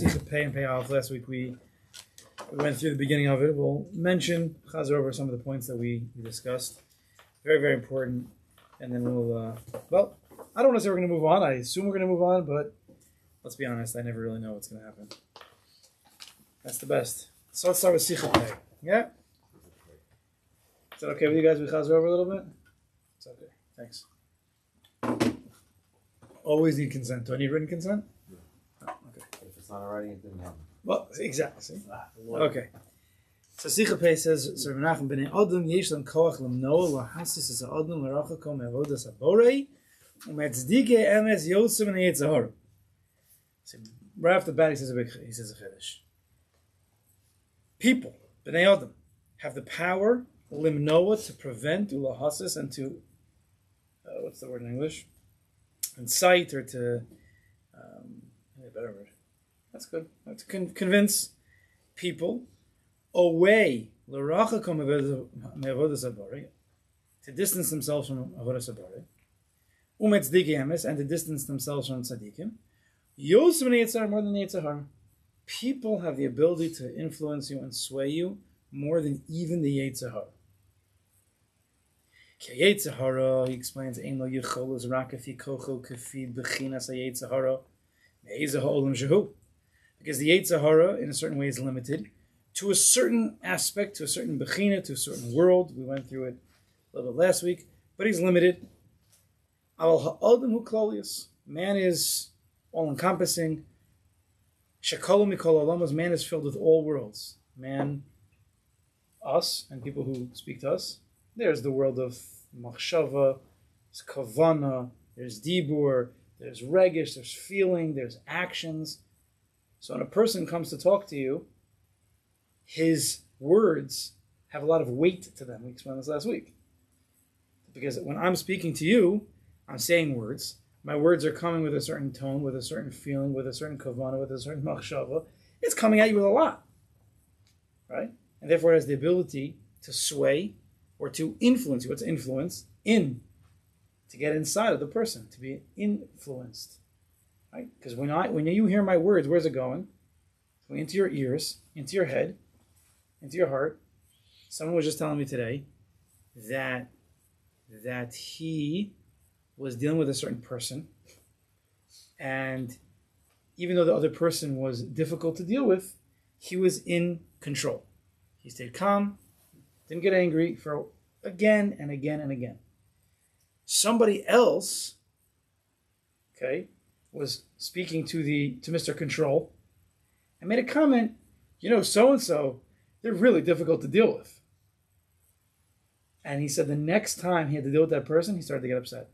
Sichos Pei and Pei Aleph. Last week we went through the beginning of it. We'll mention, chazer over some of the points that we discussed. Very, very important. And then we'll, well, I don't want to say we're going to move on. I assume we're going to move on, but let's be honest, I never really know what's going to happen. That's the best. So let's start with Sichos Pei. Yeah? Is that okay with you guys? We chazer over a little bit? It's okay. Thanks. Always need consent. Do I need written consent? No. Oh, okay. If it's not already, it didn't happen. Well, exactly. See? Okay. So Sichos Pei says, "So Menachem b'nei Adam yesh lam koach lemnoa lahasis es Adam l'rachakom me'avodas haborei u'metzdike emes yosem and yitzahar." So right off the bat, he says a chiddush. People, b'nei Adam, have the power limnoa to prevent ulahasis and to what's the word in English? Incite or to a better word. That's good. To convince people away to distance themselves from avodas habore, and to distance themselves from tzaddikim. More than the Yitzhahar. People have the ability to influence you and sway you more than even the Yitzhahar. He explains, because the Yitzhahara, in a certain way, is limited to a certain aspect, to a certain bechina, to a certain world. We went through it a little bit last week, but he's limited. Man is all-encompassing. Man is filled with all worlds. Man, us, and people who speak to us. There's the world of machshava, there's kavana, there's dibur, there's regish, there's feeling, there's actions. So when a person comes to talk to you, his words have a lot of weight to them. We explained this last week. Because when I'm speaking to you, I'm saying words. My words are coming with a certain tone, with a certain feeling, with a certain kavana, with a certain machshava. It's coming at you with a lot. Right? And therefore it has the ability to sway or to influence you. What's influence? To get inside of the person, to be influenced. Right? Because when you hear my words, where's it going? It's going into your ears, into your head, into your heart. Someone was just telling me today that he was dealing with a certain person, and even though the other person was difficult to deal with, he was in control. He stayed calm, didn't get angry for again and again and again. Somebody else, was speaking to Mr. Control and made a comment, so-and-so, they're really difficult to deal with. And he said the next time he had to deal with that person, he started to get upset.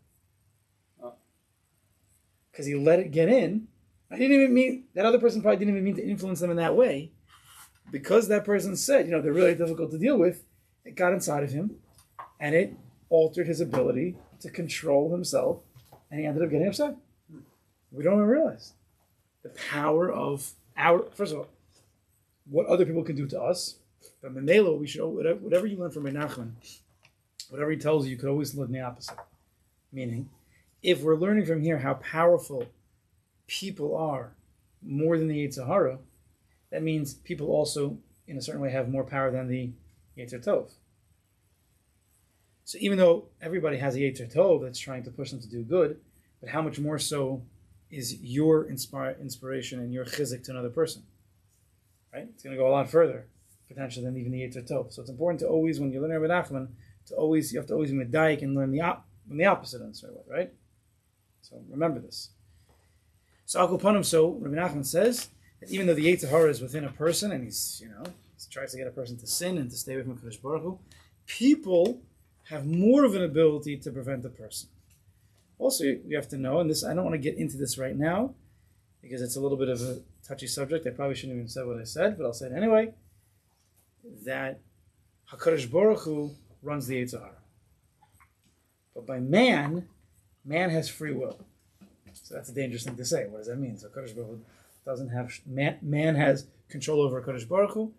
Because he let it get in. That other person probably didn't even mean to influence them in that way. Because that person said, they're really difficult to deal with, it got inside of him and it altered his ability to control himself, and he ended up getting upset. We don't even realize the power of first of all, what other people can do to us. But Memelo, we should, whatever you learn from Menachem, whatever he tells you, you could always learn the opposite. Meaning, if we're learning from here how powerful people are more than the Yitzhahara, that means people also, in a certain way, have more power than the Yetzer Tov. So even though everybody has a Yetzer Tov that's trying to push them to do good, but how much more so is your inspiration and your chizik to another person? Right? It's going to go a lot further, potentially, than even the Yetzer Tov. So it's important to always, when you learn Rabbi Nachman, you have to always be medayik and learn the opposite in a certain way, right? So remember this. So Al Kopanim, so Rabbi Nachman says that even though the Yetzer Hara is within a person, and he tries to get a person to sin and to stay away from Kadosh Baruch Hu, people have more of an ability to prevent the person. Also, you have to know, and this I don't want to get into this right now, because it's a little bit of a touchy subject. I probably shouldn't have even said what I said, but I'll say it anyway, that HaKadosh Baruch Hu runs the Yetzer Hara. But by man has free will. So that's a dangerous thing to say. What does that mean? So HaKadosh Baruch Hu doesn't have, man has control over HaKadosh Baruch Hu.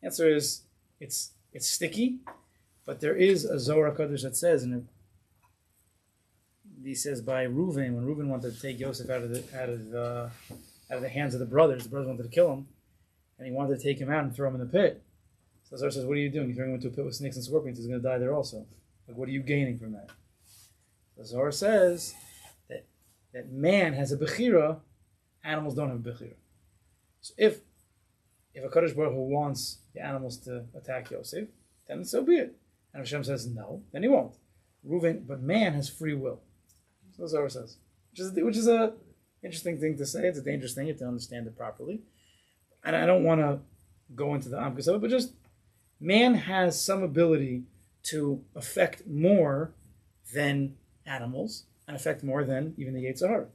The answer is, it's sticky, but there is a Zohar HaKadosh that says, and he says by Reuven, when Reuven wanted to take Yosef out of out of the hands of the brothers. The brothers wanted to kill him, and he wanted to take him out and throw him in the pit. So the Zohar says, what are you doing? You're throwing him into a pit with snakes and scorpions. He's going to die there also. Like, what are you gaining from that? The Zohar says that man has a bechira, animals don't have a bechira. So if a Kadosh Baruch Hu wants the animals to attack Yosef, then so be it. And if Hashem says no, then he won't. But man has free will. So the Zohar says, which is a interesting thing to say. It's a dangerous thing. You have to understand it properly. And I don't want to go into the amkus of it, but just man has some ability to affect more than animals and affect more than even the Yetzer Hara.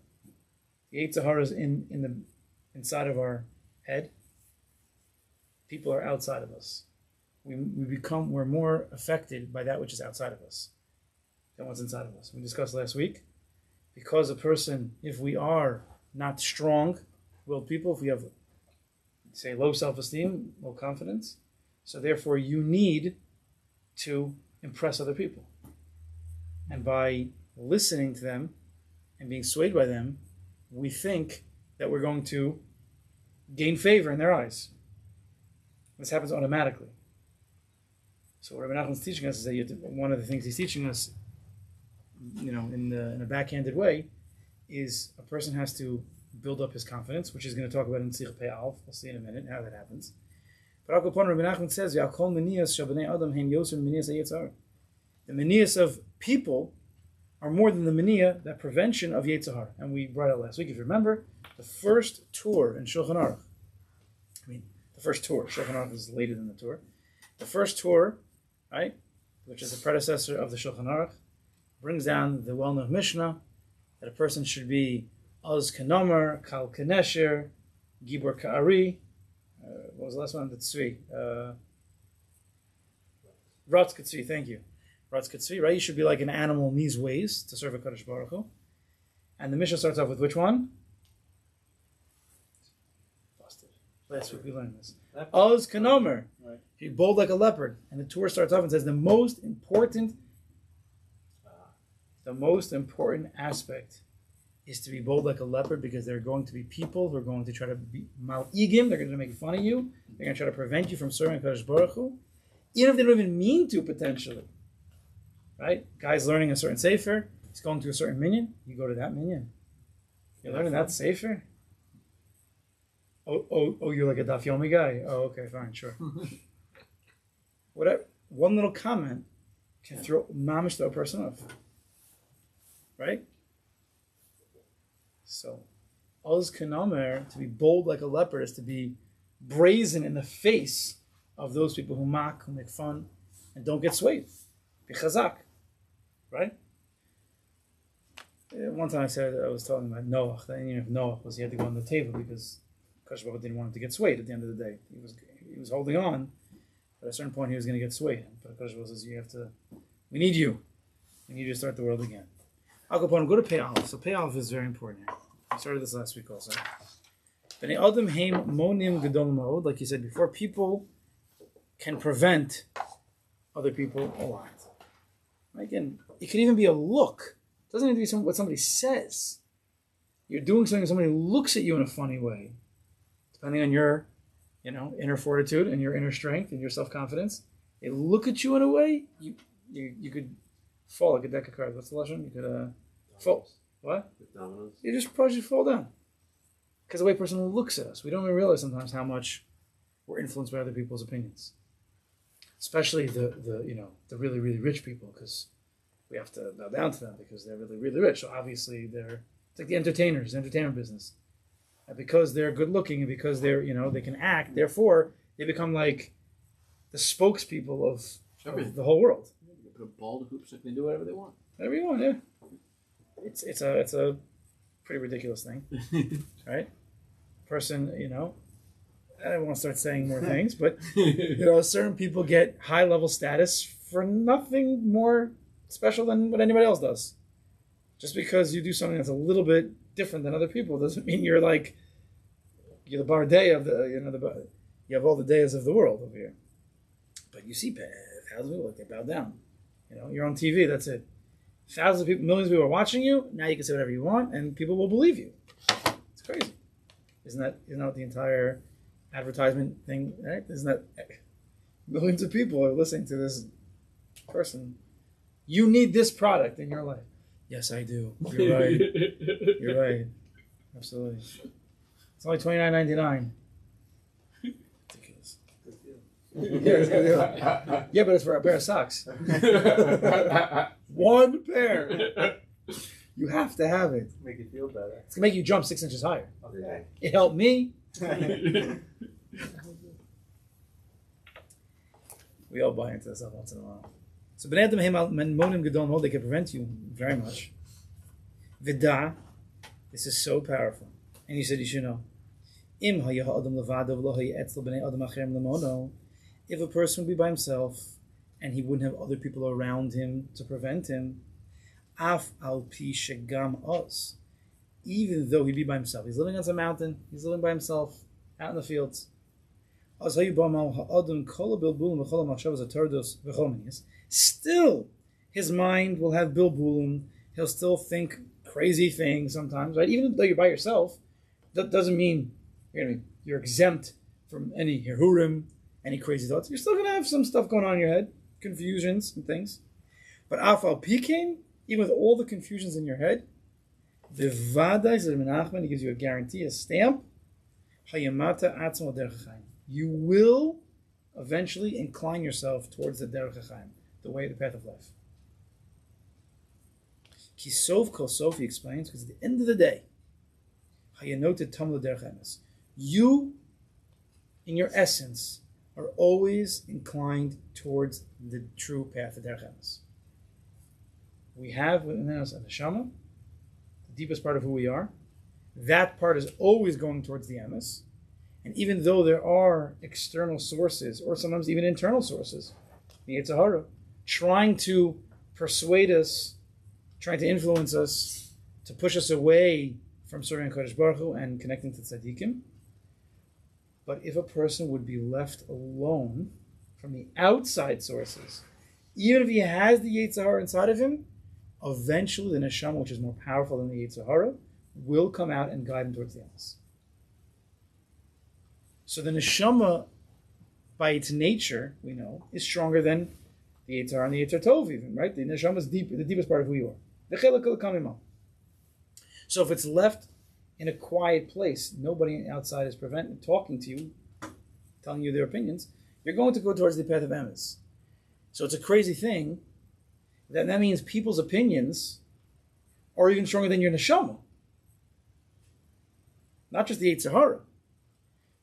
The Yetzer Hara is inside of our head. People are outside of us. We're more affected by that which is outside of us than what's inside of us. We discussed last week, because a person, if we are not strong-willed people, if we have, say, low self-esteem, low confidence, so therefore you need to impress other people. And by listening to them and being swayed by them, we think that we're going to gain favor in their eyes. This happens automatically. So what Rabbi Nachman's teaching us is that one of the things he's teaching us, in a backhanded way, is a person has to build up his confidence, which he's going to talk about in Tzich Pei Alf. We'll see in a minute how that happens. But Al Kapon, Rabbi Nachman says, the manias of people are more than the mania, that prevention of Yetzer Hara. And we brought out last week, if you remember, the first tour in Shulchan Aruch. Shulchan Aruch is later than the tour. The first tour, right, which is the predecessor of the Shulchan Aruch, brings down the well-known Mishnah that a person should be Oz Kanomer, Kal Kanesher, Gibor Ka'ari. What was the last one? The Tzvi. Ratz Katzvi, thank you. Ratz Katzvi, right? You should be like an animal in these ways to serve a Kadosh Baruch Hu. And the Mishnah starts off with which one? Busted. Last week we learned this. Oz Kanomer. Right. Be bold like a leopard. And the tour starts off and says the most important aspect is to be bold like a leopard, because there are going to be people who are going to try to be mal'igim, they're going to make fun of you, they're going to try to prevent you from serving Kadosh Baruch Hu, even if they don't even mean to, potentially. Right? Guy's learning a certain sefer, he's going to a certain minyan, you go to that minyan. You're learning that sefer? Oh, you're like a Daf Yomi guy? Oh, okay, fine, sure. Whatever. One little comment can throw mamish to a person off. Right? So, Oz Kanomer, to be bold like a leopard, is to be brazen in the face of those people who mock, who make fun, and don't get swayed. Be chazak. Right? One time I was talking about Noach. The ending of Noach was he had to go on the table because Kadosh Baruch Hu didn't want him to get swayed at the end of the day. He was holding on, but at a certain point he was going to get swayed. But Kadosh Baruch Hu says, we need you. We need you to start the world again. I'll go to Pei Aleph. So Pei Aleph is very important here. I started this last week also. Bnei Adam heim monim gadol ma'od, like you said before, people can prevent other people a lot. Again, it can even be a look. It doesn't need to be what somebody says. You're doing something, somebody looks at you in a funny way. Depending on your, inner fortitude and your inner strength and your self-confidence, they look at you in a way, you could fall like a deck of cards. What's the lesson? You could fall. What? Dominoes. You just probably fall down. Because the way a person looks at us, we don't even realize sometimes how much we're influenced by other people's opinions. Especially the really, really rich people, because we have to bow down to them because they're really, really rich. So obviously it's like the entertainment business. And because they're good looking and because they're, they can act, therefore they become like the spokespeople of the whole world. Put a ball to hoops, they can do whatever they want. Whatever you want, yeah. It's a pretty ridiculous thing, right? Person, I don't want to start saying more things, but certain people get high level status for nothing more special than what anybody else does. Just because you do something that's a little bit different than other people doesn't mean you're the Bardei of you have all the Deas of the world over here. But you see thousands of people, they bow down. You're on TV, that's it. Thousands of people, millions of people are watching you, now you can say whatever you want, and people will believe you. It's crazy. Isn't that what the entire advertisement thing, right? Isn't that millions of people are listening to this person? You need this product in your life. Yes, I do. You're right. You're right. Absolutely. It's only $29.99. Ridiculous. Yeah, it's a good deal. Yeah, but it's for a pair of socks. One pair. You have to have it. Make you feel better. It's gonna make you jump 6 inches higher. Okay. It helped me. We all buy into this stuff once in a while. So Bnei Adam Monim Gedol, they can prevent you very much. Vida, this is so powerful. And you said you should know. If a person would be by himself and he wouldn't have other people around him to prevent him, af al pi shegam us, even though he'd be by himself, he's living on some mountain, he's living by himself out in the fields. Still, his mind will have bilbulum. He'll still think crazy things sometimes, right? Even though you're by yourself, that doesn't mean you're exempt from any hirurim, any crazy thoughts. You're still going to have some stuff going on in your head, confusions and things. But afal pikein, even with all the confusions in your head, the Vadai, says Menachem, he gives you a guarantee, a stamp. You will eventually incline yourself towards the derech hachaim, the way, the path of life. Kisov kol sof, he explains, because at the end of the day, you, in your essence, are always inclined towards the true path of derech emes. We have within us a neshama, the deepest part of who we are. That part is always going towards the emes. And even though there are external sources, or sometimes even internal sources, the Yetzer Hara, trying to persuade us, trying to influence us, to push us away from serving Kodesh Baruch Hu and connecting to tzaddikim. But if a person would be left alone from the outside sources, even if he has the Yetzer Hara inside of him, eventually the neshama, which is more powerful than the Yetzer Hara, will come out and guide him towards the emes. So the neshama, by its nature, we know, is stronger than the Yetzer Hara and the Yetzer Tov even, right? The neshama is deep, the deepest part of who you are. So if it's left in a quiet place, nobody outside is talking to you, telling you their opinions, you're going to go towards the path of emes. So it's a crazy thing that means people's opinions are even stronger than your neshama. Not just the Yetzer Hara.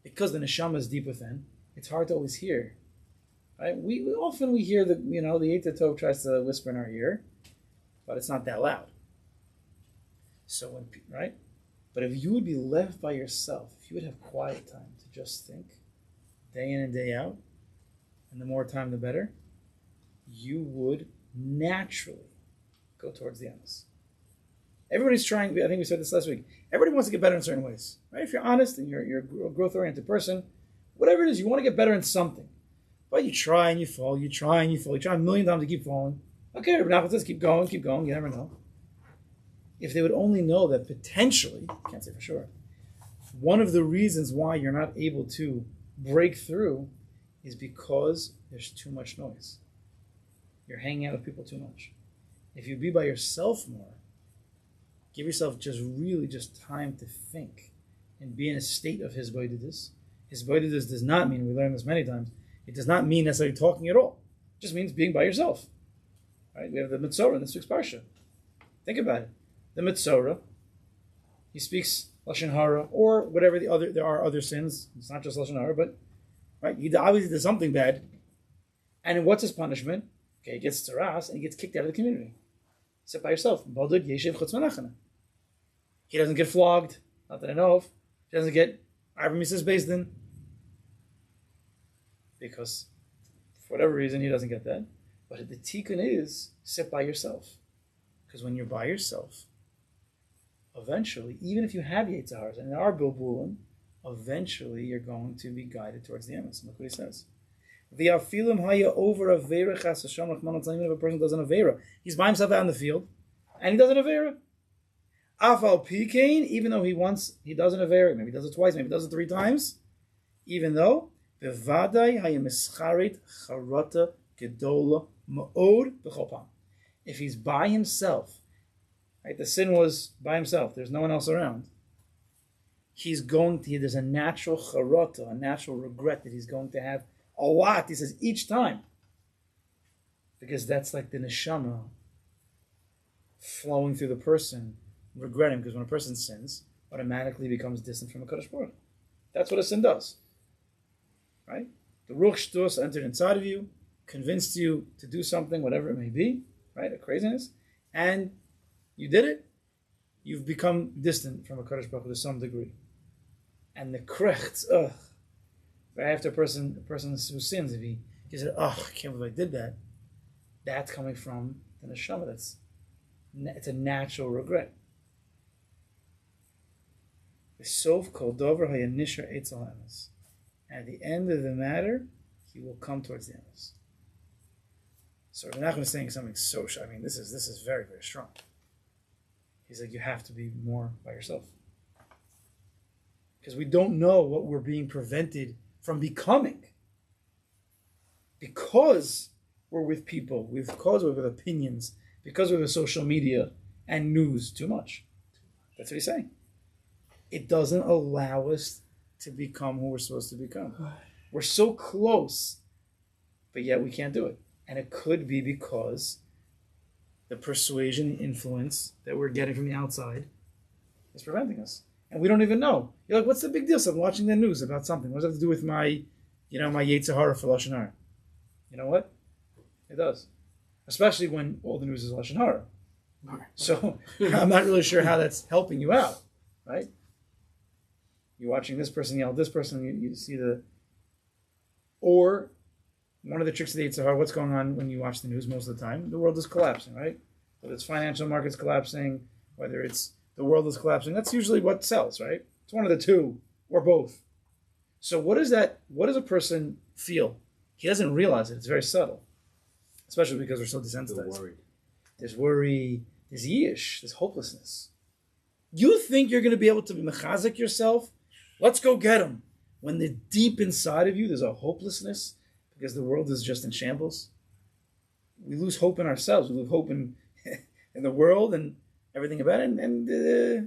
Because the neshama is deep within, it's hard to always hear. Right? We often hear that the Yetzer Tov tries to whisper in our ear, but it's not that loud. So right? But if you would be left by yourself, if you would have quiet time to just think, day in and day out, and the more time the better, you would naturally go towards the emes. Everybody's trying, I think we said this last week, everybody wants to get better in certain ways. Right? If you're honest and you're a growth-oriented person, whatever it is, you want to get better in something. But you try and you fall, you try and you fall, you try a million times to keep falling. Okay, but now let's keep going, you never know. If they would only know that potentially, can't say for sure, one of the reasons why you're not able to break through is because there's too much noise. You're hanging out with people too much. If you be by yourself more, give yourself just time to think and be in a state of hisbodedus. Hisbodedus does not mean, we learned this many times, it does not mean necessarily talking at all. It just means being by yourself. Right? We have the Mitzorah in this week's Parsha. Think about it. The Mitzorah, he speaks Lashon Hara, or whatever there are other sins. It's not just Lashon Hara, but right, he obviously did something bad. And what's his punishment? Okay, he gets tzaras and he gets kicked out of the community. Sit by yourself. He doesn't get flogged, not that I know of. He doesn't get Arba Mises Beis Din, because for whatever reason he doesn't get that. But the tikkun is sit by yourself, because when you're by yourself, eventually, even if you have Yetzer Haras and there are bilbulim, eventually you're going to be guided towards the emes. Look what he says. The afilim haya over avera chas Hashem rachman, even if a person does an avera, he's by himself out in the field, and he does an avera. Afal Pikain, even though he does an Avera, maybe he does it twice, maybe he does it 3 times, even though Bevadai Hayemischarit Charata Gedola Ma'od B'chopam. If he's by himself, right? The sin was by himself, there's no one else around. There's a natural charata, a natural regret that he's going to have a lot, he says, each time. Because that's like the neshama flowing through the person, regretting, because when a person sins, automatically becomes distant from a Kadosh Baruch. That's what a sin does. Right? The Ruach Shtus entered inside of you, convinced you to do something, whatever it may be, right? A craziness, and you did it, you've become distant from a Kadosh Baruch to some degree. And the krechts, right after a person who sins, if he says, I can't believe I did that, that's coming from the neshama. It's a natural regret. Sof kol dover hayanishar etzel emes. At the end of the matter, he will come towards the emes. So Rabbi Nachman is saying something so. I mean, this is very, very strong. He's like, you have to be more by yourself. Because we don't know what we're being prevented from becoming. Because we're with people, because we're with opinions, because we're with social media and news too much. That's what he's saying. It doesn't allow us to become who we're supposed to become. We're so close, but yet we can't do it. And it could be because the persuasion, the influence that we're getting from the outside is preventing us. And we don't even know. You're like, what's the big deal? So I'm watching the news about something. What does it have to do with my Yetzer Hara for Lashon Hara? You know what? It does. Especially when all the news is Lashon Hara. So I'm not really sure how that's helping you out, right? You're watching this person yell at this person, you see or one of the tricks of the Yetzer Hara, what's going on when you watch the news most of the time? The world is collapsing, right? Whether it's financial markets collapsing, whether it's the world is collapsing, that's usually what sells, right? It's one of the two, or both. So what does a person feel? He doesn't realize it. It's very subtle. Especially because we're so desensitized. There's worry, there's yish, there's hopelessness. You think you're going to be able to be mechazik yourself? Let's go get him. When the deep inside of you, there's a hopelessness because the world is just in shambles. We lose hope in ourselves. We lose hope in the world and everything about it. And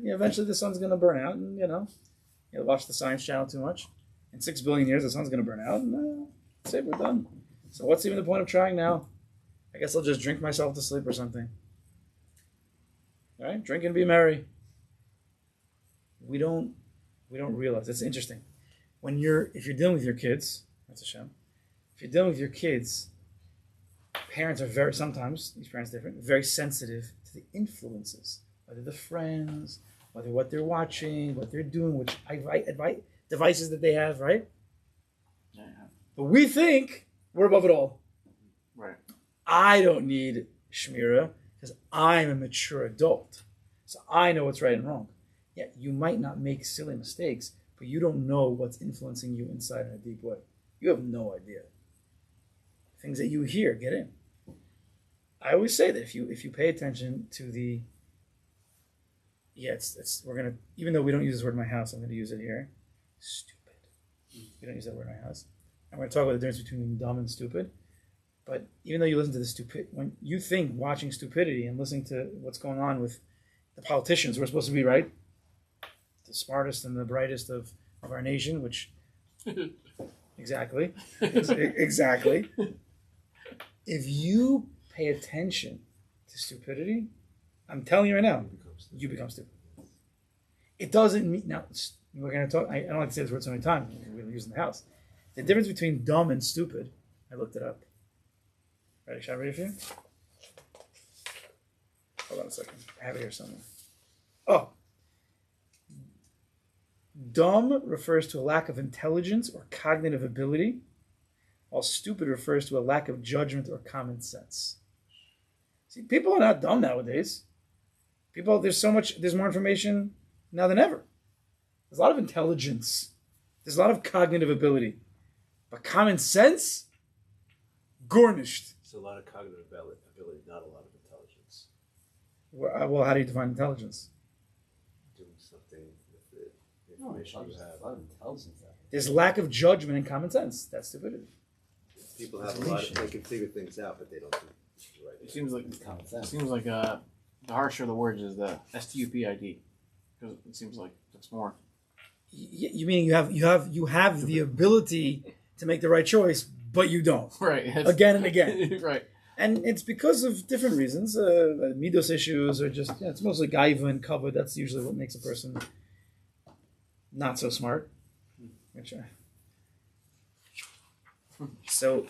eventually the sun's going to burn out. And, you watch the Science Channel too much. In 6 billion years, the sun's going to burn out. And that's it, we're done. So what's even the point of trying now? I guess I'll just drink myself to sleep or something. All right? Drink and be merry. We don't realize. It's interesting. If you're dealing with your kids, that's a shame. If you're dealing with your kids, parents are sometimes, each parent's different, very sensitive to the influences, whether the friends, whether what they're watching, what they're doing, which devices that they have, right? Yeah. But we think we're above it all. Right. I don't need shmira because I'm a mature adult. So I know what's right and wrong. Yeah, you might not make silly mistakes, but you don't know what's influencing you inside in a deep way. You have no idea. Things that you hear, get in. I always say that if you pay attention to we're gonna, even though we don't use this word in my house, I'm gonna use it here. Stupid. We don't use that word in my house. I'm gonna talk about the difference between dumb and stupid. But even though you listen to the stupid, when you think watching stupidity and listening to what's going on with the politicians, we're supposed to be right, the smartest and the brightest of our nation, which exactly. If you pay attention to stupidity, I'm telling you right now, you become stupid. It doesn't mean, now we're going to talk, I don't like to say this word so many times, we're using the house. The difference between dumb and stupid, I looked it up. Ready? Shall I read it for you? Hold on a second. I have it here somewhere. Oh. Dumb refers to a lack of intelligence or cognitive ability, while stupid refers to a lack of judgment or common sense. See, people are not dumb nowadays. There's more information now than ever. There's a lot of intelligence. There's a lot of cognitive ability. But common sense? Garnished. It's a lot of cognitive ability, not a lot of intelligence. Well, how do you define intelligence? information you have. A lot of intelligence out There's lack of judgment and common sense. That's stupidity. People have a lot of, they can figure things out, but they don't do the right there. thing. Seems like it's common It sense. seems like the harsher the words is the STUPID, because it seems like that's more. You mean you have the ability to make the right choice, but you don't. Right. Again and again. Right. And it's because of different reasons. Midos issues are just, it's mostly gaiva and kavod. That's usually what makes a person not so smart. So,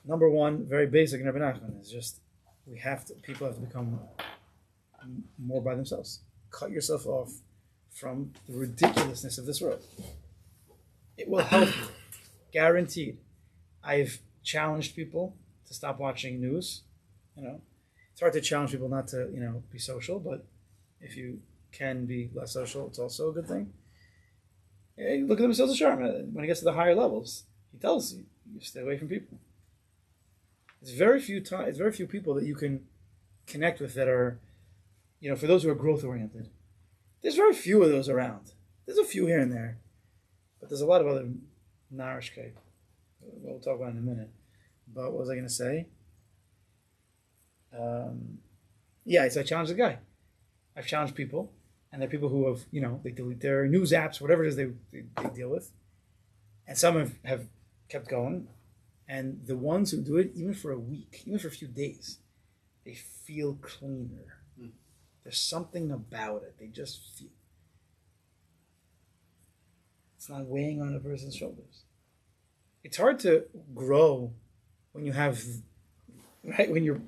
number one, very basic in Rabbi Nachman, is just people have to become more by themselves. Cut yourself off from the ridiculousness of this world. It will help you. Guaranteed. I've challenged people to stop watching news. It's hard to challenge people not to, be social, but if you can be less social, it's also a good thing. Hey, look at the Sichos Haran. When he gets to the higher levels, he tells you stay away from people. It's very few people that you can connect with that are, for those who are growth oriented. There's very few of those around. There's a few here and there, but there's a lot of other narishkeit. We'll talk about it in a minute. But what was I going to say? So I challenged the guy. I've challenged people, and there are people who have, they delete their news apps, whatever it is they deal with. And some have kept going. And the ones who do it, even for a week, even for a few days, they feel cleaner. There's something about it. They just feel. It's not weighing on a person's shoulders. It's hard to grow when you have, right, when you're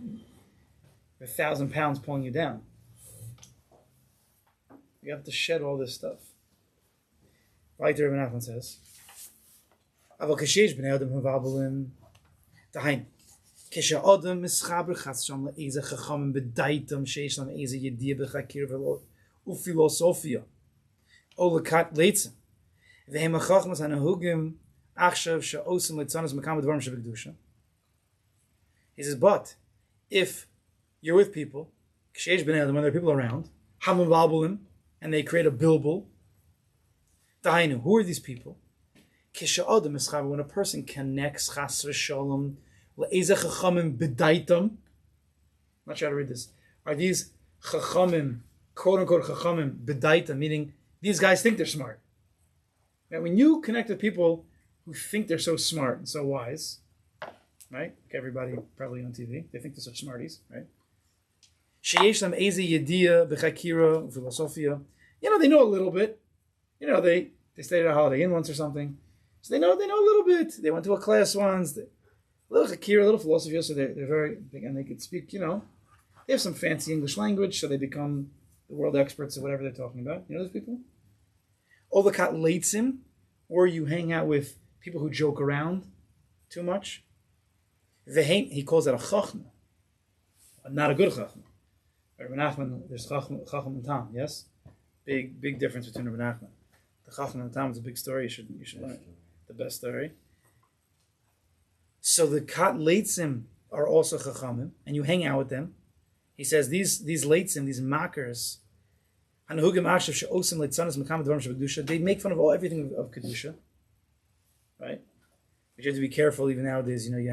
1,000 pounds pulling you down. You have to shed all this stuff. Right there, Rabbi Nachman says, "Aval kashesh b'nei adam huvabelim dahain כשהאדם מסחבר חסשם לאיזה חכמים בדייתם שיש להם איזה ידיעה בחקיר ופילוסופיה או לקט ליצם והם החכמות הנהוגים עכשיו שעושים ליצנס מכמה דברים שבקדושה." He says, but if you're with people, כשיש בני אדם, when there are people around, המבלבלים, and they create a bilbul, דהיינו, who are these people? כשהאדם מסחבר, when a person connects חס ושלום Le'ezeh chachamim b'daitam. I'm not sure how to read this. Are these chachamim, quote unquote chachamim b'daitam, meaning these guys think they're smart? Now, when you connect with people who think they're so smart and so wise, right? Like everybody probably on TV, they think they're such smarties, right? Sheyesh lam eze yediyah b'chakira u'filosofia. They know a little bit. They stayed at a Holiday Inn once or something, so they know a little bit. They went to a class once. A little chakira, a little philosophy, so they're very big, and they could speak, they have some fancy English language, so they become the world experts or whatever they're talking about. You know those people? Olakat leitzim, or you hang out with people who joke around too much. He calls that a chachma, not a good chachma. Rabbi Nachman, there's chacham and tam, yes? Big difference between Rabbi Nachman. The chacham and tam is a big story, you should learn. The best story. So the kat leitzim are also chachamim, and you hang out with them. He says these leitzim, these mockers, they make fun of everything of kedusha, right? But you have to be careful. Even nowadays, you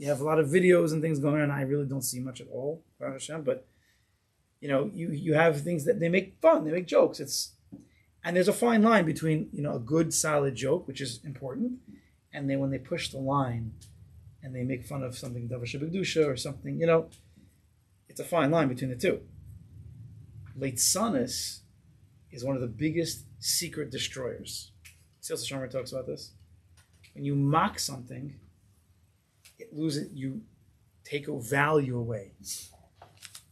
have a lot of videos and things going on. I really don't see much at all, but you have things that they make fun, they make jokes. And there's a fine line between a good solid joke, which is important. And then when they push the line and they make fun of something, davar shebekdusha or something, it's a fine line between the two. Leitzanis is one of the biggest secret destroyers. Sichos Haran talks about this. When you mock something, you take a value away.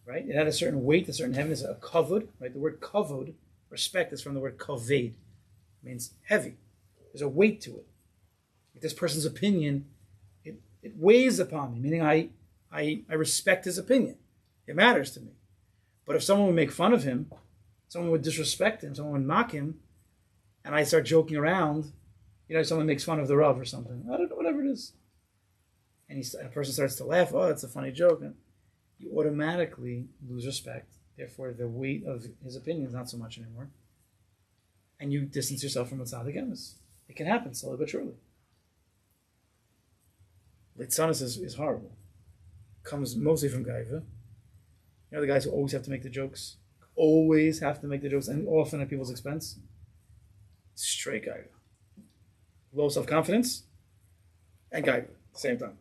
Right? It had a certain weight, a certain heaviness, a kavod. Right? The word kavod, respect, is from the word kaved. It means heavy. There's a weight to it. This person's opinion, it weighs upon me, meaning I respect his opinion. It matters to me. But if someone would make fun of him, someone would disrespect him, someone would mock him, and I start joking around, someone makes fun of the Rav or something, I don't know, whatever it is, and a person starts to laugh, oh, it's a funny joke, and you automatically lose respect. Therefore, the weight of his opinion is not so much anymore. and you distance yourself from tzaddik emes. It can happen slowly but surely. Litzanis is horrible. Comes mostly from gaiva. You know the guys who always have to make the jokes? Always have to make the jokes, and often at people's expense? Straight gaiva. Low self-confidence and gaiva at the same time.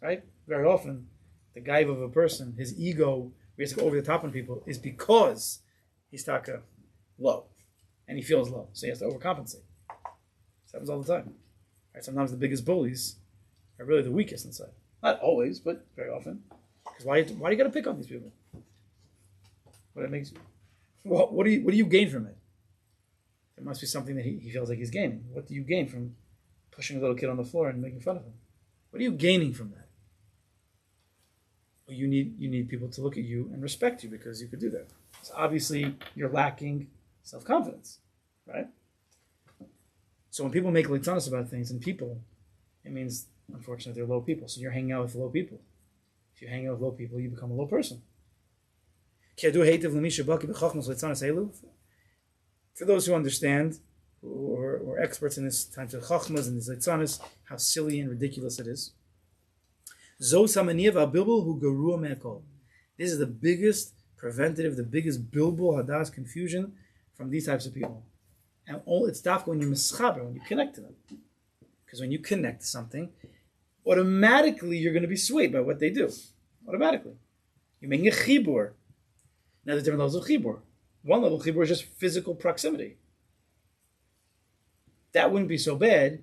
Right? Very often, the gaiva of a person, his ego, basically over the top on people, is because he's taka low. And he feels low, so he has to overcompensate. This happens all the time. Right? Sometimes the biggest bullies are really the weakest inside. Not always, but very often. Because why do you got to pick on these people? What it makes, what do you gain from it? There must be something that he feels like he's gaining. What do you gain from pushing a little kid on the floor and making fun of him? What are you gaining from that? Well, you need people to look at you and respect you because you could do that. So obviously you're lacking self-confidence, right? So when people make litzanos about things and people, it means unfortunately they're low people. So you're hanging out with low people. If you hang out with low people, you become a low person. For those who understand, who are experts in this time of chachmas and this litzanos, how silly and ridiculous it is. This is the biggest preventative, the biggest bilbul hadas confusion from these types of people. And all it's dafka when you're mischaber, when you connect to them. Because when you connect to something, automatically you're going to be swayed by what they do. Automatically. You're making a chibur. Now there's different levels of chibur. One level of chibur is just physical proximity. That wouldn't be so bad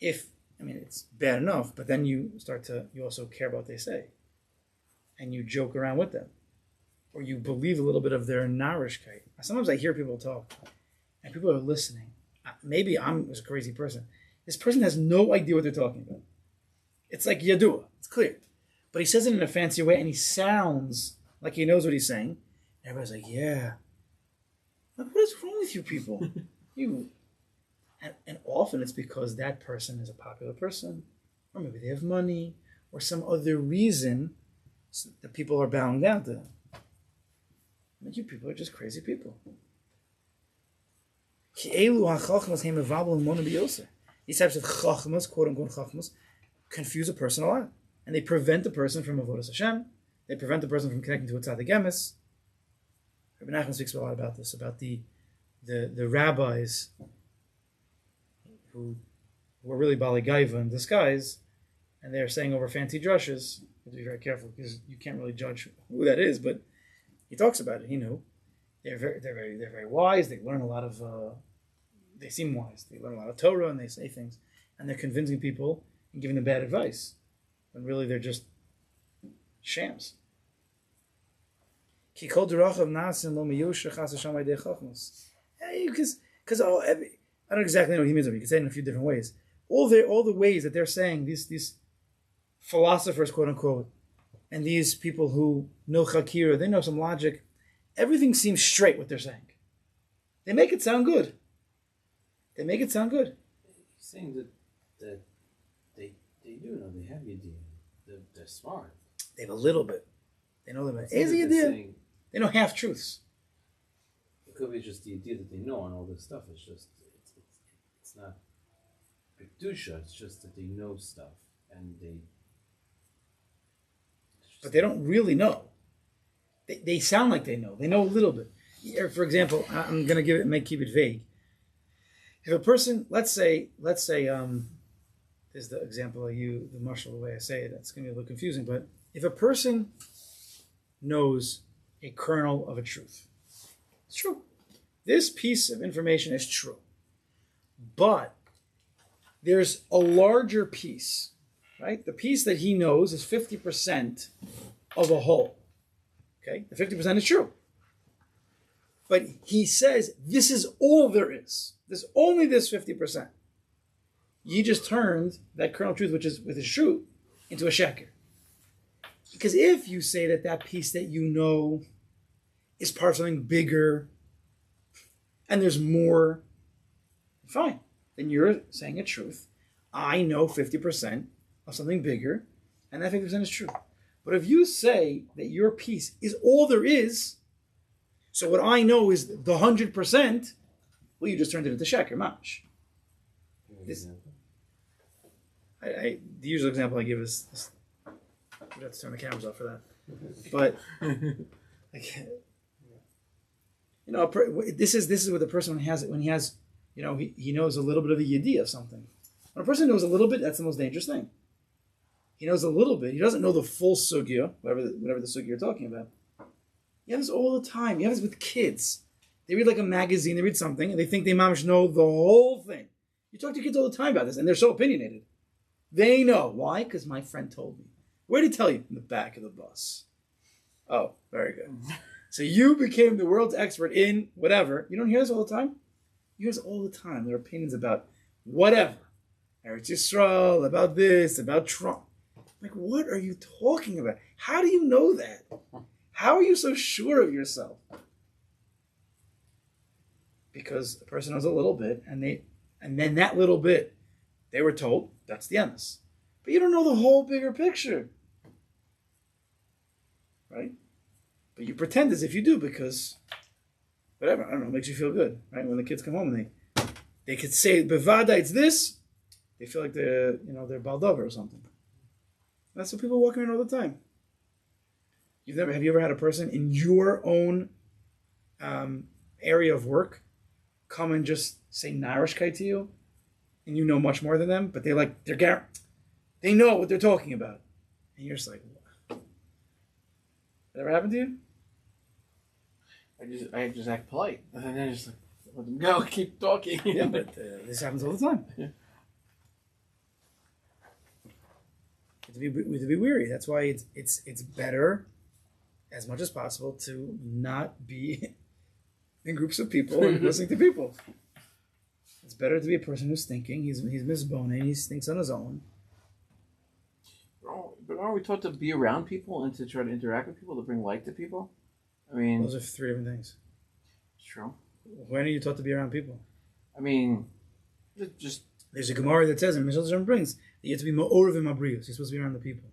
if, it's bad enough, but then you also care about what they say. And you joke around with them. Or you believe a little bit of their narishkeit. Sometimes I hear people talk, and people are listening. Maybe I'm a crazy person. This person has no idea what they're talking about. It's like Yadua. It's clear. But he says it in a fancier way, and he sounds like he knows what he's saying. And everybody's like, yeah. Like, what is wrong with you people? And often it's because that person is a popular person, or maybe they have money, or some other reason that people are bowing down to them. And you people are just crazy people. These types of chachmas, quote-unquote chachmas, confuse a person a lot. And they prevent the person from avodas Hashem. They prevent the person from connecting to a tzaddik emes. Rabbi Nachman speaks a lot about this, about the rabbis who were really Bali Gaiva in disguise, and they're saying over fancy drushes. You have to be very careful because you can't really judge who that is, but he talks about it. He knew they're very wise. They learn a lot of. They seem wise. They learn a lot of Torah and they say things, and they're convincing people and giving them bad advice, when really they're just shams. Because I don't exactly know what he means. You can say it in a few different ways. All the ways that they're saying these philosophers, quote unquote, and these people who know Chakira, they know some logic. Everything seems straight what they're saying. They make it sound good. He's saying that they do know, they have the idea. They're smart. They have a little bit. They know the idea. They know half truths. It could be just the idea that they know and all this stuff. It's just it's not kedusha. It's just that they know stuff and but they don't really know. They sound like they know. They know a little bit. For example, I'm going to keep it vague. If a person, let's say, is the example the marshal, the way I say it, that's going to be a little confusing, but if a person knows a kernel of a truth, it's true. This piece of information is true. But there's a larger piece, right? The piece that he knows is 50% of a whole. Okay? The 50% is true. But he says, this is all there is. There's only this 50%. You just turned that kernel of truth, which is truth, into a sheker. Because if you say that piece that you know is part of something bigger, and there's more, fine. Then you're saying a truth. I know 50% of something bigger, and that 50% is true. But if you say that your piece is all there is, so what I know is the 100%, Well, you just turned it into sheker, mamash. This, The usual example I give is this. We have to turn the cameras off for that. But like, this is what the person when he has he knows a little bit of the yiddi of something. When a person knows a little bit, that's the most dangerous thing. He knows a little bit. He doesn't know the full sugya, whatever the sugya you're talking about. You have this all the time. You have this with kids. They read like a magazine, they read something, and they think they mamish know the whole thing. You talk to kids all the time about this, and they're so opinionated. They know. Why? Because my friend told me. Where did he tell you? In the back of the bus. Oh, very good. So you became the world's expert in whatever. You don't hear this all the time? You hear this all the time. Their opinions about whatever. Eretz Yisrael, about this, about Trump. Like, what are you talking about? How do you know that? How are you so sure of yourself? Because a person knows a little bit, and then that little bit, they were told, that's the emes. But you don't know the whole bigger picture. Right? But you pretend as if you do because, whatever, I don't know, it makes you feel good. Right? When the kids come home and they could say, Bevada, it's this, they feel like they're Baldover or something. That's what people walk around all the time. Have you ever had a person in your own area of work come and just say Narishkeit to you, and you know much more than them, but they know what they're talking about, and you're just like, what? That ever happened to you? I just act polite, and then I just like let them go, keep talking. Yeah, but this happens all the time. Yeah. To be weary. That's why it's better, as much as possible, to not be in groups of people and listening to people. It's better to be a person who's thinking. He's misboning. He thinks on his own. But aren't we taught to be around people and to try to interact with people, to bring light to people? I mean, Those are three different things. True. When are you taught to be around people? I mean, just there's a Gemara that says, and Mishal Shem brings, that you have to be ma'orav in mabrius. You're supposed to be around the people,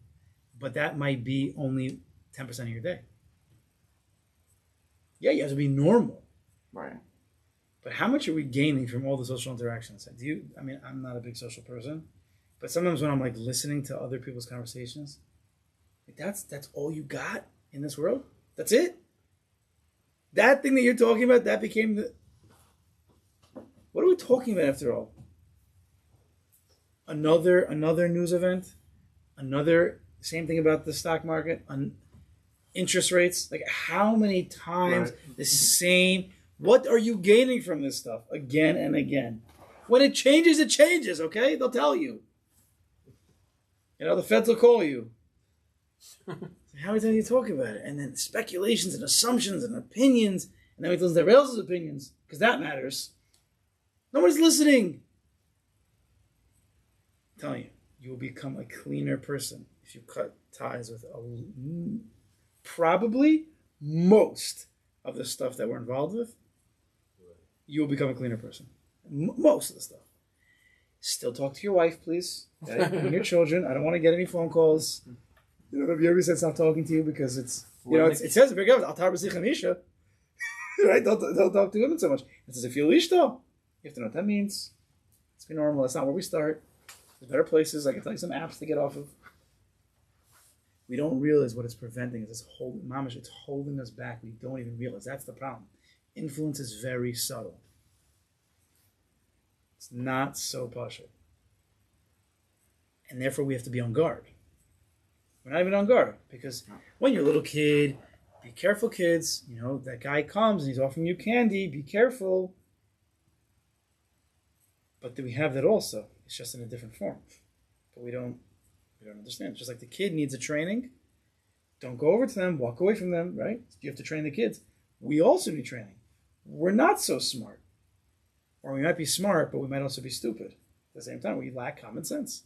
but that might be only 10% of your day. Yeah, you have to be normal. right. But how much are we gaining from all the social interactions? I'm not a big social person, but sometimes when I'm like listening to other people's conversations, like that's all you got in this world? That's it? That thing that you're talking about, that became the... What are we talking about after all? Another news event? Another same thing about the stock market? Interest rates? Like how many times the same... What are you gaining from this stuff again and again? When it changes, okay? They'll tell you. The feds will call you. How many times are you talking about it? And then speculations and assumptions and opinions. And then we listen to everybody else's opinions, because that matters. Nobody's listening. I'm telling you, you will become a cleaner person if you cut ties with probably most of the stuff that we're involved with. You will become a cleaner person. Most of the stuff. Still talk to your wife, please. And your children. I don't want to get any phone calls. If you ever said stop talking to you because it's, it says, right? Don't talk to women so much. It says, if you're ishto, you have to know what that means. Let's be normal. That's not where we start. There's better places. I can tell you some apps to get off of. We don't realize what it's preventing. It's holding us back. We don't even realize. That's the problem. Influence is very subtle. It's not so pashut. And therefore we have to be on guard. We're not even on guard, because when you're a little kid, be careful, kids. That guy comes and he's offering you candy. Be careful. But do we have that also? It's just in a different form. But we don't understand. It's just like the kid needs a training. Don't go over to them. Walk away from them, right? You have to train the kids. We also need training. We're not so smart. Or we might be smart, but we might also be stupid. At the same time, we lack common sense.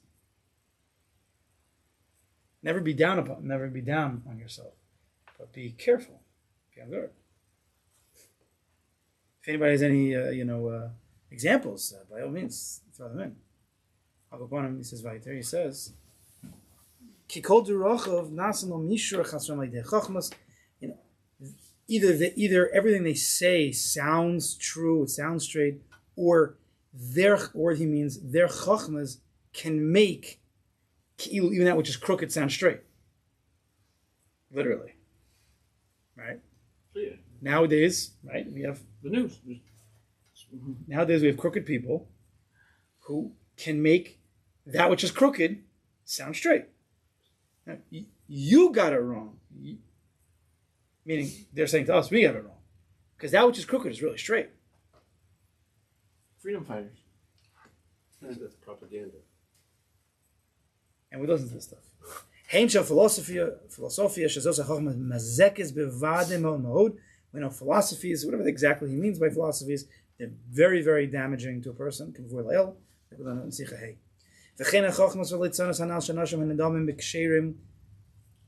Never be down on yourself. But be careful. Be on guard. If anybody has any, examples, by all means, throw them in. I'll go upon him. He says, Vaiter, he says, Kikol Durachov Nasan Mishur Chasram Leidei Chachmas. Either everything they say sounds true, it sounds straight, or he means their chachmas can make even that which is crooked sound straight. Literally. Right? Yeah. Nowadays, right, we have The news. nowadays we have crooked people who can make that which is crooked sound straight. Now, you got it wrong. Meaning they're saying to us, we got it wrong. Because that which is crooked is really straight. Freedom fighters. That's propaganda. And we listen to this stuff. Heincha philosophia shazos hachmas mazekes bevade mahod. We know philosophies, whatever exactly he means by philosophies, they're very, very damaging to a person. K'mvur le'el, like we learn in Sichos Haran. V'chein hachmas v'leitzanos hanal shanashim v'nedamim b'ksherim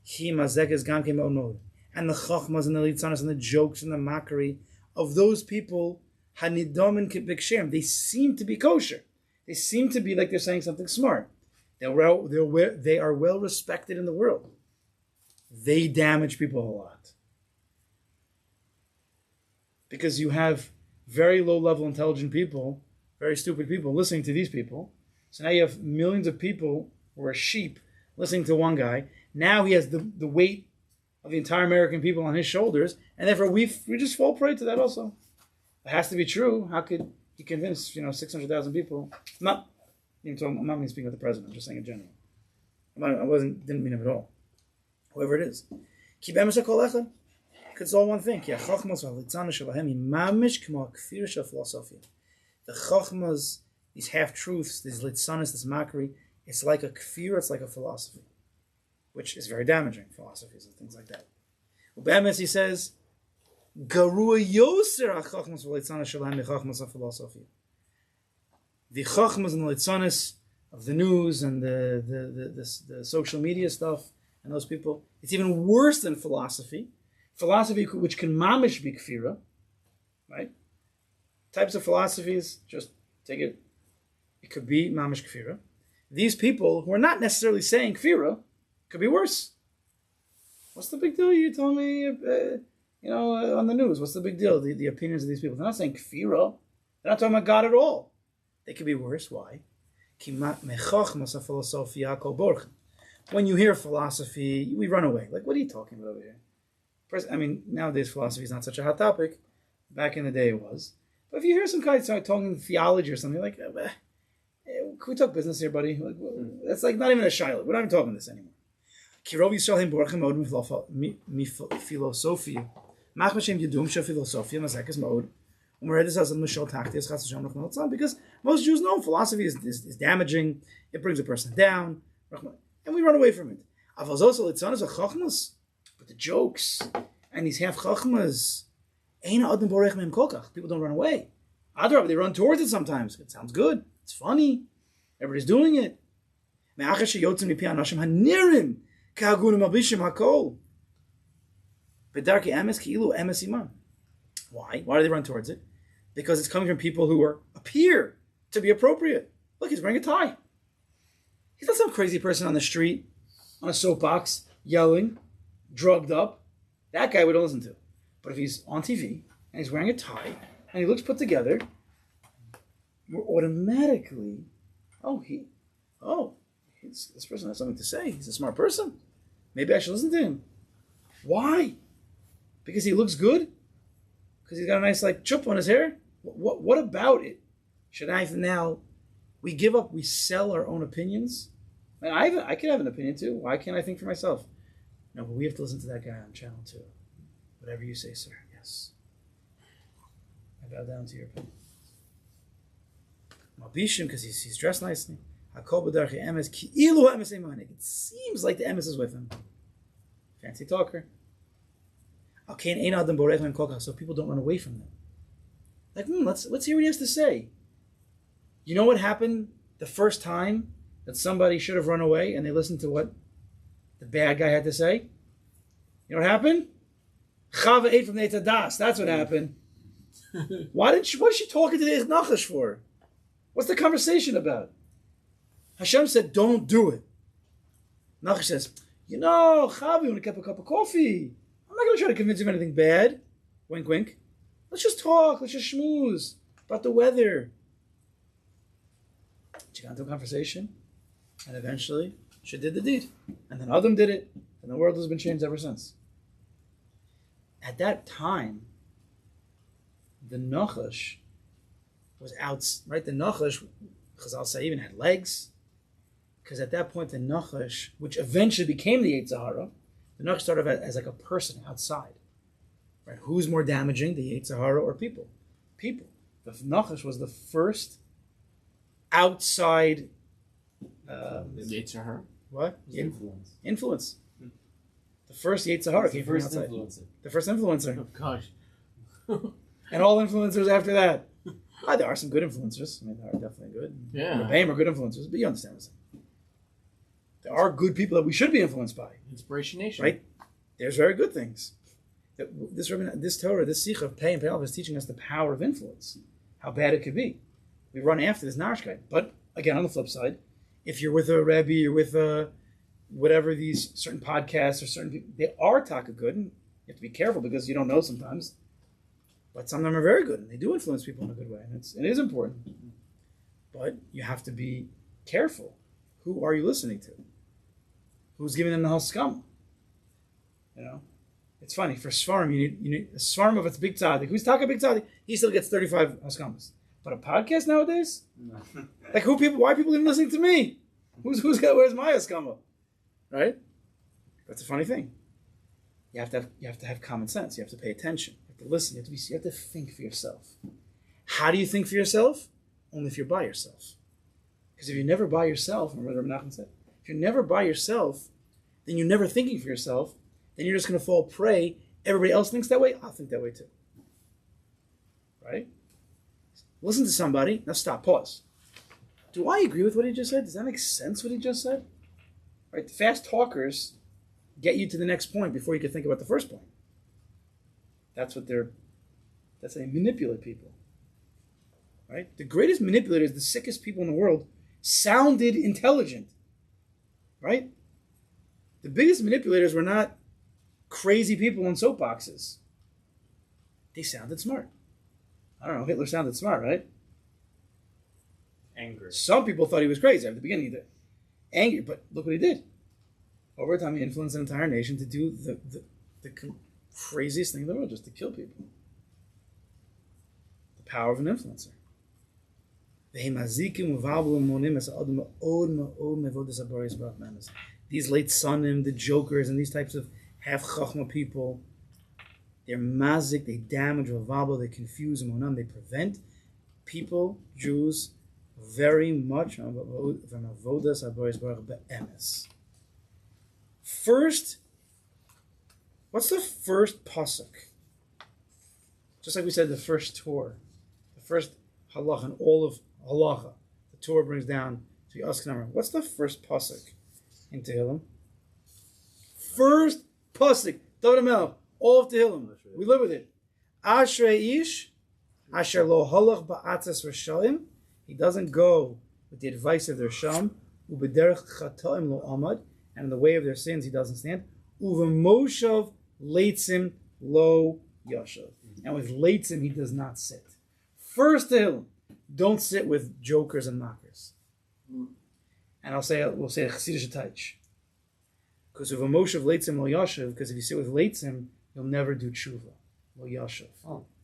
he mazekes gam ke mahod. And the chachmas and the litzanos and the jokes and the mockery of those people, hanidamin b'ksherim, they seem to be kosher. They seem to be like they're saying something smart. They are well respected in the world. They damage people a lot. Because you have very low-level intelligent people, very stupid people listening to these people. So now you have millions of people who are sheep listening to one guy. Now he has the weight of the entire American people on his shoulders, and therefore we just fall prey to that also. It has to be true. How could he convince 600,000 people? I'm not even speaking with the president. I'm just saying in general. Didn't mean him at all. Whoever it is. It's all one thing. The chachmas, these half-truths, these litzanis, this mockery, it's like a kfir, it's like a philosophy, which is very damaging, philosophies and things like that. Ubemes, he says, Garua yoser ha-chachmas v'litzanis shalhem mi-chachmas ha-philosophy. The chachmas and the litzanis of the news and the social media stuff and those people, it's even worse than philosophy. Philosophy which can mamish be kfira, right? Types of philosophies, just take it, it could be mamish kfira. These people who are not necessarily saying kfira, could be worse. What's the big deal? You tell me, on the news, what's the big deal? The opinions of these people. They're not saying kfira. They're not talking about God at all. They could be worse. Why? When you hear philosophy, we run away. Like, what are you talking about over here? Nowadays philosophy is not such a hot topic. Back in the day it was. But if you hear some guy start talking theology or something, like, can we talk business here, buddy? Like, that's like not even a shiloh. We're not even talking this anymore. Kirov Yisrael borchem od philosophia. Mach m'shem yedum shel philosophia mazekes mod. Because most Jews know philosophy is damaging. It brings a person down, and we run away from it. But the jokes and these half chachmas, people don't run away. They run towards it sometimes. It sounds good. It's funny. Everybody's doing it. Why? Why do they run towards it? Because it's coming from people who appear to be appropriate. Look, he's wearing a tie. He's not some crazy person on the street, on a soapbox, yelling, drugged up. That guy we don't listen to. But if he's on TV and he's wearing a tie and he looks put together, we're automatically, this person has something to say. He's a smart person. Maybe I should listen to him. Why? Because he looks good? Because he's got a nice chup on his hair? What about it? Should I now, we sell our own opinions? I could have an opinion too. Why can't I think for myself? No, but we have to listen to that guy on channel 2. Whatever you say, sir. Yes. I bow down to your opinion. Mabishim, because he's dressed nicely. It seems like the emes is with him. Fancy talker. So people don't run away from them. Let's hear what he has to say. You know what happened the first time that somebody should have run away and they listened to what the bad guy had to say? You know what happened? Chava ate from the Etadas. That's what happened. What is she talking to the Nachash for? What's the conversation about? Hashem said, don't do it. Nachash says, Chava, you want to get a cup of coffee? I'm not going to try to convince you of anything bad. Wink, wink. Let's just talk. Let's just schmooze about the weather. She got into a conversation, and eventually she did the deed. And then Adam did it, and the world has been changed ever since. At that time, the Nachash was out, right? The Nachash, Chazal say, even had legs. Because at that point, the Nachash, which eventually became the Yetzer Hara, the Nachash started as like a person outside. Right? Who's more damaging, the Yetzer Hara or people? People. The Nachash was the first outside Yetzer Hara. what? Influence. Influence. The first Yetzer Hara came from First outside. influencer. The first influencer. Oh gosh. And all influencers after that. There are some good influencers. I mean, there are definitely good. Yeah. The BAME are good influencers, but you understand what I'm saying. There are good people that we should be influenced by. Inspiration Nation. Right? There's very good things. This Torah, this Sicha of Pei and Pei Aleph is teaching us the power of influence. How bad it could be. We run after this Narishkeit. But, again, on the flip side, if you're with a Rebbe, you're with whatever these certain podcasts or certain people, they are taka good, and you have to be careful because you don't know sometimes. But some of them are very good, and they do influence people in a good way, and it is important. But you have to be careful. Who are you listening to? Who's giving them the haskama? You know, it's funny for Svarim. You need a Svarim of its big tzaddik. Who's talking big tzaddik? He still gets 35 haskamas. But a podcast nowadays, like why are people even listening to me? Where's my haskama? Right? That's a funny thing. You have to have common sense. You have to pay attention. You have to listen. You have to think for yourself. How do you think for yourself? Only if you're by yourself. Because if you're never by yourself, remember what Menachem said, if you're never by yourself, then you're never thinking for yourself, then you're just going to fall prey. Everybody else thinks that way, I'll think that way too. Right? Listen to somebody. Now stop, pause. Do I agree with what he just said? Does that make sense what he just said? Right? Fast talkers get you to the next point before you can think about the first point. That's how they manipulate people. Right? The greatest manipulators, the sickest people in the world, sounded intelligent. Right? The biggest manipulators were not crazy people in soapboxes. They sounded smart. I don't know, Hitler sounded smart, right? Angry. Some people thought he was crazy at the beginning. He did. Angry, but look what he did. Over time, he influenced an entire nation to do the craziest thing in the world, just to kill people. The power of an influencer. These late sonim, the jokers, and these types of half chachma people, they're mazik, they damage, they confuse, they prevent people, Jews, very much from avodas habayis baruch be'emes. First, what's the first pasuk? Just like we said, the first Torah, the first halacha, and all of halacha, the Torah brings down to the Askanamar. What's the first pasuk in Tehillim? First pasuk, David HaMelech, all of Tehillim. We live with it. Ashrei ish, asher lo halach ba'atzas rashaim. He doesn't go with the advice of their sham. Ubederech chataim lo amad, and in the way of their sins he doesn't stand. Uvemoshav leitzim lo yashav, and with leitzim he does not sit. First Tehillim, don't sit with jokers and mockers. And we'll say a chassidish taich. Because uvemoshav leitzim lo yashav, because if you sit with leitzim, you'll never do tshuva. Lo yashav.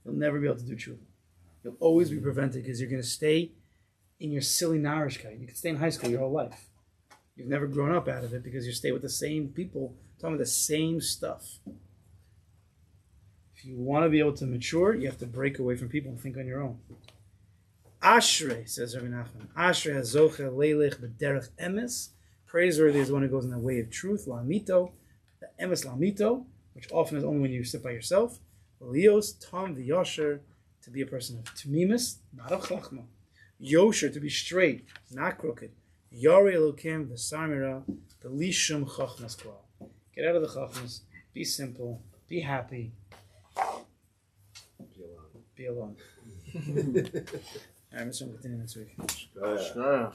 You'll never be able to do tshuva. You'll always be prevented because you're going to stay in your silly narishkeit. You can stay in high school your whole life. You've never grown up out of it because you stay with the same people, talking about the same stuff. If you want to be able to mature, you have to break away from people and think on your own. Ashrei, says Rabbi Nachman. Ashrei hazoche leilech b'derech emes. Praiseworthy is the one who goes in the way of truth, lamito, the emes lamito, which often is only when you sit by yourself. Leos, tom v'yosher, to be a person of tmimis, not of chachma. Yosher, to be straight, not crooked. Yari Elokim, v'samira, the lishum chachmas klal. Get out of the chachmas, be simple, be happy. Be alone. All right, Mr. Continue next week. Shkoyach.